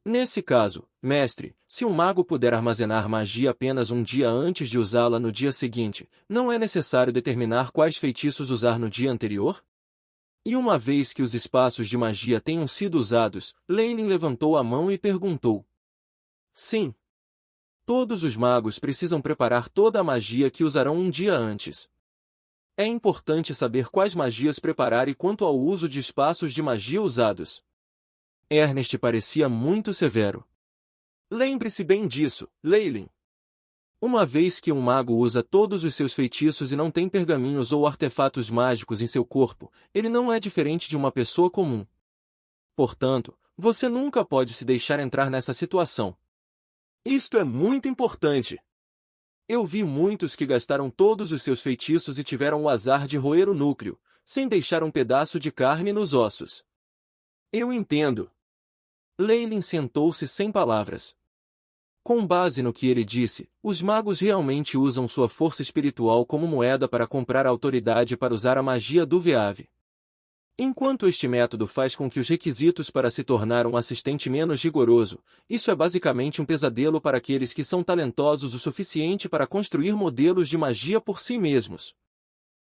Nesse caso, mestre, se um mago puder armazenar magia apenas um dia antes de usá-la no dia seguinte, não é necessário determinar quais feitiços usar no dia anterior? E uma vez que os espaços de magia tenham sido usados, Lenin levantou a mão e perguntou. Sim. Todos os magos precisam preparar toda a magia que usarão um dia antes. É importante saber quais magias preparar e quanto ao uso de espaços de magia usados. Ernest parecia muito severo. Lembre-se bem disso, Leilin. Uma vez que um mago usa todos os seus feitiços e não tem pergaminhos ou artefatos mágicos em seu corpo, ele não é diferente de uma pessoa comum. Portanto, você nunca pode se deixar entrar nessa situação. Isto é muito importante. Eu vi muitos que gastaram todos os seus feitiços e tiveram o azar de roer o núcleo, sem deixar um pedaço de carne nos ossos. Eu entendo. Leilin sentou-se sem palavras. Com base no que ele disse, os magos realmente usam sua força espiritual como moeda para comprar autoridade para usar a magia do Veave. Enquanto este método faz com que os requisitos para se tornar um assistente menos rigoroso, isso é basicamente um pesadelo para aqueles que são talentosos o suficiente para construir modelos de magia por si mesmos.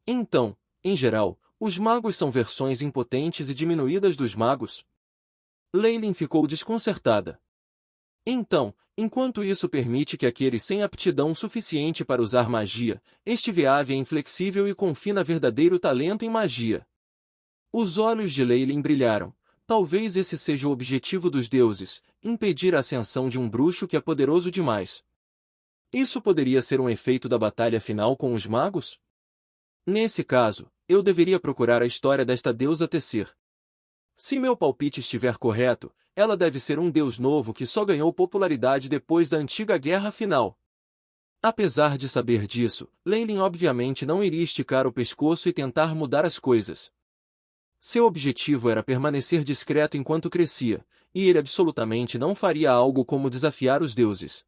Então, em geral, os magos são versões impotentes e diminuídas dos magos? Leilin ficou desconcertada. Então, enquanto isso permite que aqueles sem aptidão suficiente para usar magia, este Veave é inflexível e confina verdadeiro talento em magia. Os olhos de Leilin brilharam. Talvez esse seja o objetivo dos deuses, impedir a ascensão de um bruxo que é poderoso demais. Isso poderia ser um efeito da batalha final com os magos? Nesse caso, eu deveria procurar a história desta deusa tecer. Se meu palpite estiver correto, ela deve ser um deus novo que só ganhou popularidade depois da antiga guerra final. Apesar de saber disso, Leilin obviamente não iria esticar o pescoço e tentar mudar as coisas. Seu objetivo era permanecer discreto enquanto crescia, e ele absolutamente não faria algo como desafiar os deuses.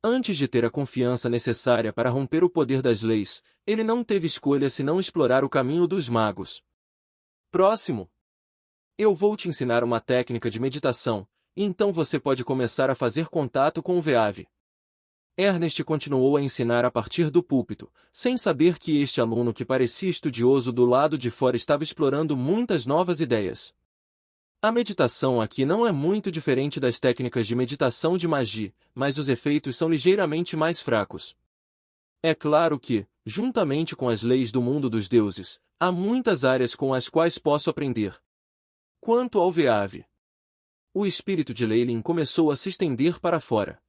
Antes de ter a confiança necessária para romper o poder das leis, ele não teve escolha senão explorar o caminho dos magos. Próximo. Eu vou te ensinar uma técnica de meditação, e então você pode começar a fazer contato com o Veave. Ernest continuou a ensinar a partir do púlpito, sem saber que este aluno que parecia estudioso do lado de fora estava explorando muitas novas ideias. A meditação aqui não é muito diferente das técnicas de meditação de magia, mas os efeitos são ligeiramente mais fracos. É claro que, juntamente com as leis do mundo dos deuses, há muitas áreas com as quais posso aprender. Quanto ao Veave, o espírito de Leilin começou a se estender para fora.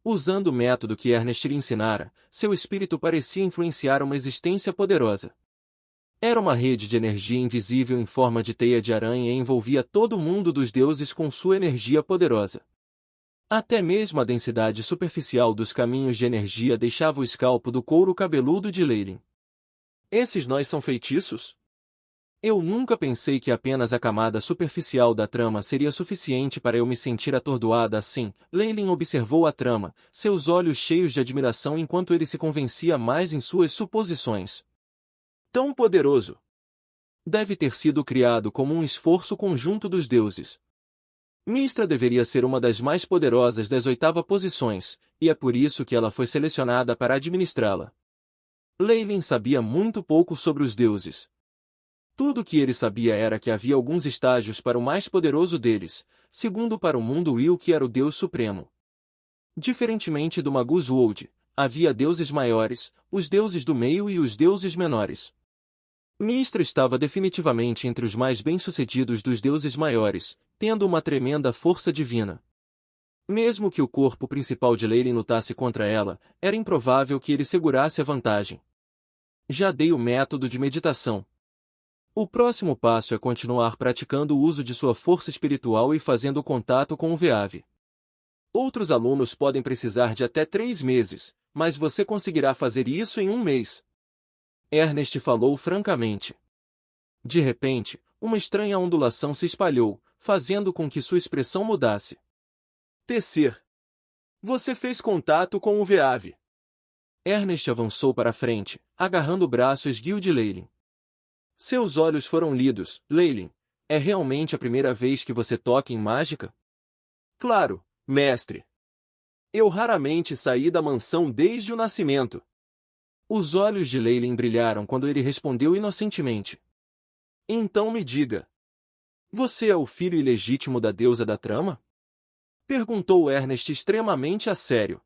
Usando o método que Ernest lhe ensinara, seu espírito parecia influenciar uma existência poderosa. Era uma rede de energia invisível em forma de teia de aranha e envolvia todo o mundo dos deuses com sua energia poderosa. Até mesmo a densidade superficial dos caminhos de energia deixava o escalpo do couro cabeludo de Leilin. Esses nós são feitiços? Eu nunca pensei que apenas a camada superficial da trama seria suficiente para eu me sentir atordoada assim. Leilin observou a trama, seus olhos cheios de admiração enquanto ele se convencia mais em suas suposições. Tão poderoso! Deve ter sido criado como um esforço conjunto dos deuses. Mistra deveria ser uma das mais poderosas das 8 posições, e é por isso que ela foi selecionada para administrá-la. Leilin sabia muito pouco sobre os deuses. Tudo o que ele sabia era que havia alguns estágios para o mais poderoso deles, segundo para o mundo Will que era o Deus Supremo. Diferentemente do Magus World, havia deuses maiores, os deuses do meio e os deuses menores. Mistra estava definitivamente entre os mais bem-sucedidos dos deuses maiores, tendo uma tremenda força divina. Mesmo que o corpo principal de Leilin lutasse contra ela, era improvável que ele segurasse a vantagem. Já dei o método de meditação. O próximo passo é continuar praticando o uso de sua força espiritual e fazendo contato com o Veave. Outros alunos podem precisar de até 3 meses, mas você conseguirá fazer isso em 1 mês. Ernest falou francamente. De repente, uma estranha ondulação se espalhou, fazendo com que sua expressão mudasse. Tecer. Você fez contato com o Veave. Ernest avançou para a frente, agarrando o braço esguio de Leilin. Seus olhos foram lidos. Leilin, é realmente a primeira vez que você toca em mágica? Claro, mestre. Eu raramente saí da mansão desde o nascimento. Os olhos de Leyland brilharam quando ele respondeu inocentemente. Então me diga. Você é o filho ilegítimo da deusa da trama? Perguntou Ernest extremamente a sério.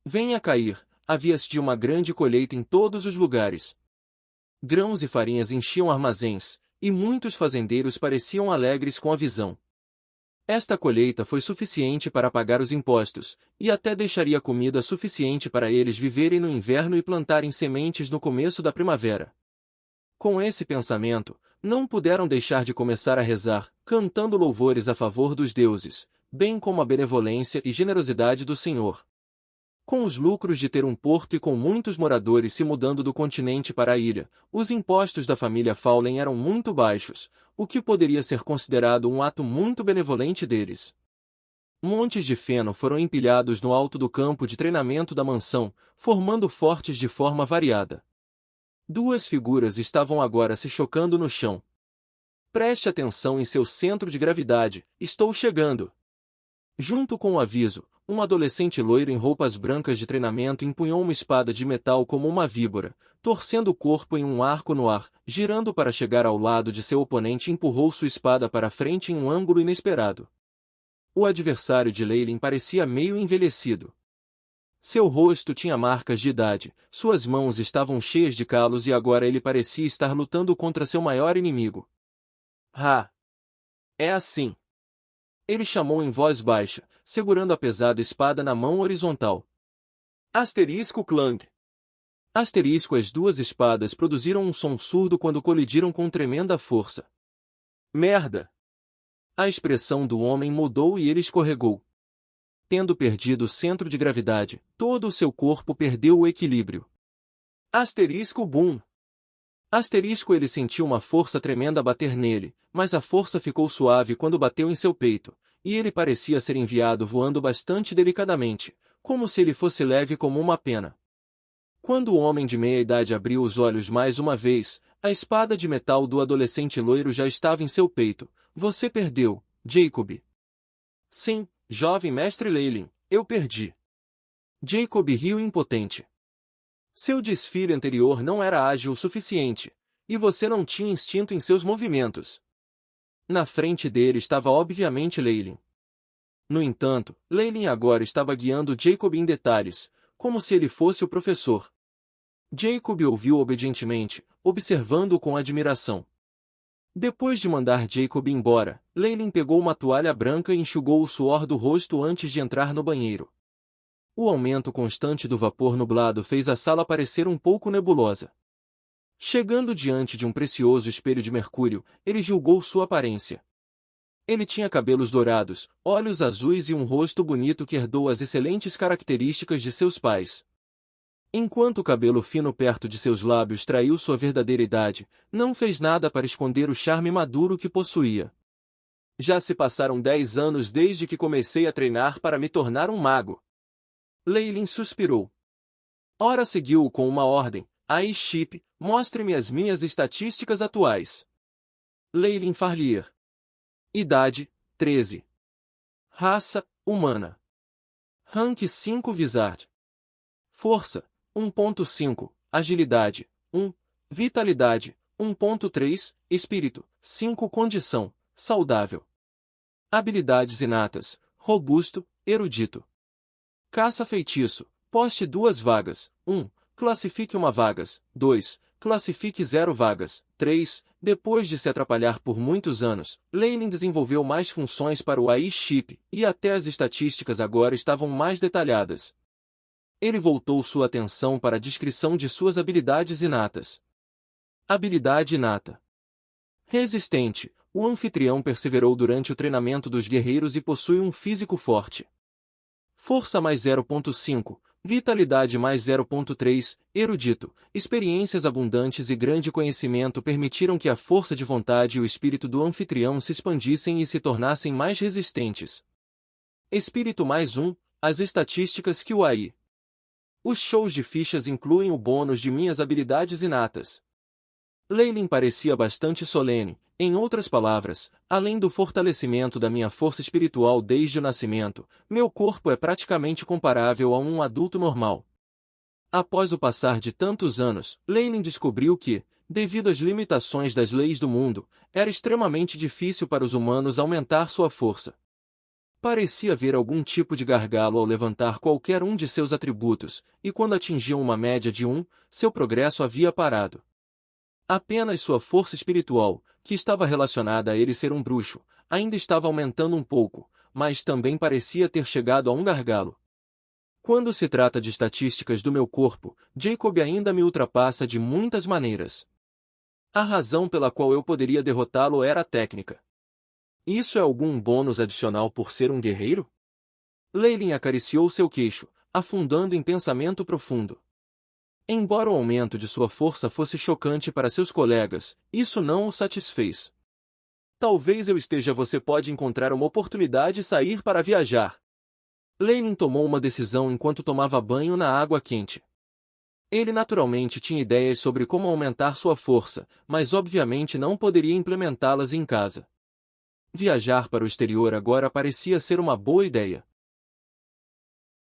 Venha cair, havia-se de uma grande colheita em todos os lugares. Grãos e farinhas enchiam armazéns, e muitos fazendeiros pareciam alegres com a visão. Esta colheita foi suficiente para pagar os impostos, e até deixaria comida suficiente para eles viverem no inverno e plantarem sementes no começo da primavera. Com esse pensamento, não puderam deixar de começar a rezar, cantando louvores a favor dos deuses, bem como a benevolência e generosidade do Senhor. Com os lucros de ter um porto e com muitos moradores se mudando do continente para a ilha, os impostos da família Fowler eram muito baixos, o que poderia ser considerado um ato muito benevolente deles. Montes de feno foram empilhados no alto do campo de treinamento da mansão, formando fortes de forma variada. Duas figuras estavam agora se chocando no chão. Preste atenção em seu centro de gravidade, estou chegando. Junto com o aviso, um adolescente loiro em roupas brancas de treinamento empunhou uma espada de metal como uma víbora, torcendo o corpo em um arco no ar, girando para chegar ao lado de seu oponente e empurrou sua espada para frente em um ângulo inesperado. O adversário de Leyland parecia meio envelhecido. Seu rosto tinha marcas de idade, suas mãos estavam cheias de calos e agora ele parecia estar lutando contra seu maior inimigo. Ah! É assim! Ele chamou em voz baixa, segurando a pesada espada na mão horizontal. Asterisco clang. Asterisco. As duas espadas produziram um som surdo quando colidiram com tremenda força. Merda! A expressão do homem mudou e ele escorregou. Tendo perdido o centro de gravidade, todo o seu corpo perdeu o equilíbrio. Asterisco boom! Asterisco. Ele sentiu uma força tremenda bater nele, mas a força ficou suave quando bateu em seu peito, e ele parecia ser enviado voando bastante delicadamente, como se ele fosse leve como uma pena. Quando o homem de meia-idade abriu os olhos mais uma vez, a espada de metal do adolescente loiro já estava em seu peito. Você perdeu, Jacob. Sim, jovem mestre Leyland, eu perdi. Jacob riu impotente. Seu desfile anterior não era ágil o suficiente, e você não tinha instinto em seus movimentos. Na frente dele estava obviamente Leyland. No entanto, Leyland agora estava guiando Jacob em detalhes, como se ele fosse o professor. Jacob ouviu obedientemente, observando-o com admiração. Depois de mandar Jacob embora, Leyland pegou uma toalha branca e enxugou o suor do rosto antes de entrar no banheiro. O aumento constante do vapor nublado fez a sala parecer um pouco nebulosa. Chegando diante de um precioso espelho de mercúrio, ele julgou sua aparência. Ele tinha cabelos dourados, olhos azuis e um rosto bonito que herdou as excelentes características de seus pais. Enquanto o cabelo fino perto de seus lábios traiu sua verdadeira idade, não fez nada para esconder o charme maduro que possuía. Já se passaram 10 anos desde que comecei a treinar para me tornar um mago. Leyland suspirou. Ora seguiu-o com uma ordem. Aí Chip, mostre-me as minhas estatísticas atuais. Leyland Farlier. Idade, 13. Raça, humana. Rank 5 Wizard. Força, 1.5. Agilidade, 1. Vitalidade, 1.3. Espírito, 5. Condição, saudável. Habilidades inatas, robusto, erudito. Caça-feitiço, poste 2 vagas, 1. Classifique 1 vagas, 2. Classifique 0 vagas, 3. Depois de se atrapalhar por muitos anos, Leyland desenvolveu mais funções para o AI Chip, e até as estatísticas agora estavam mais detalhadas. Ele voltou sua atenção para a descrição de suas habilidades inatas. Habilidade inata. Resistente, o anfitrião perseverou durante o treinamento dos guerreiros e possui um físico forte. Força mais 0.5, vitalidade mais 0.3, erudito, experiências abundantes e grande conhecimento permitiram que a força de vontade e o espírito do anfitrião se expandissem e se tornassem mais resistentes. Espírito mais 1, as estatísticas que o AI. Os shows de fichas incluem o bônus de minhas habilidades inatas. Leyland parecia bastante solene, Em outras palavras, além do fortalecimento da minha força espiritual desde o nascimento, meu corpo é praticamente comparável a um adulto normal. Após o passar de tantos anos, Lenin descobriu que, devido às limitações das leis do mundo, era extremamente difícil para os humanos aumentar sua força. Parecia haver algum tipo de gargalo ao levantar qualquer um de seus atributos, e quando atingiam uma média de 1, seu progresso havia parado. Apenas sua força espiritual, que estava relacionada a ele ser um bruxo, ainda estava aumentando um pouco, mas também parecia ter chegado a um gargalo. Quando se trata de estatísticas do meu corpo, Jacob ainda me ultrapassa de muitas maneiras. A razão pela qual eu poderia derrotá-lo era a técnica. Isso é algum bônus adicional por ser um guerreiro? Leilin acariciou seu queixo, afundando em pensamento profundo. Embora o aumento de sua força fosse chocante para seus colegas, isso não o satisfez. Talvez eu esteja. Você pode encontrar uma oportunidade e sair para viajar. Lenin tomou uma decisão enquanto tomava banho na água quente. Ele naturalmente tinha ideias sobre como aumentar sua força, mas obviamente não poderia implementá-las em casa. Viajar para o exterior agora parecia ser uma boa ideia.